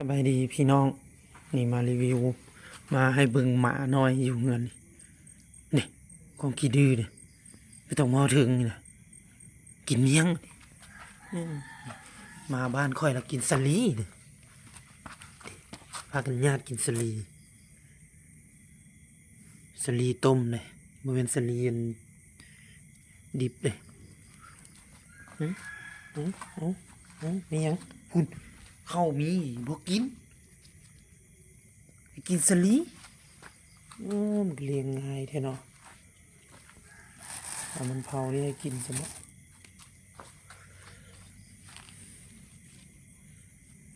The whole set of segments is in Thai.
บายดีพี่น้องนี่มารีวิวมาให้เบิ่งหมาน้อยอยู่เงินนี่ของขี้ดื้อนี่ไม่ต้องมาถึงนี่นะกินเมียงอืมมาบ้านค่อยแล้วกินสลีนี่พากันญาติกินสลีต้มเลยบ่เป็นสลีอันดิบเลยอืมมีหยังหุ่นเข้ามีบ่กินไปกินสลีมันเลี้ยงง่ายแท้เนาะเอามันเผานี่ให้กินซะบ่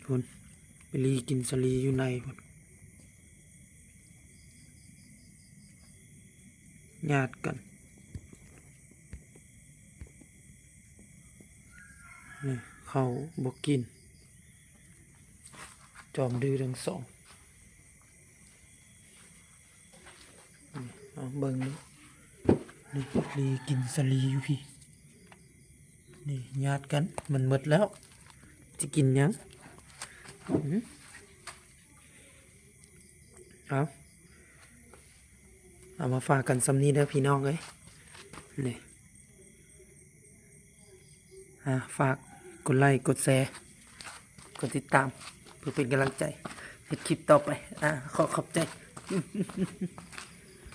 พุ่นไปลีกินสลีอยู่ในพุ่นญาติกันนี่เขาบ่กินจอมดื้อทั้งสองนี่เอาเบิ่งดูนี่ลีกินสลีอยู่พี่นี่ญาติกันมันหมดแล้วจะกินหยังเอามาฝากกันสำนี้เด้อพี่น้องเอ้ยนี่ฝากกดไลค์กดแชร์กดติดตามเพื่อเป็นกำลังใจให้คลิปต่อไปขอบใจ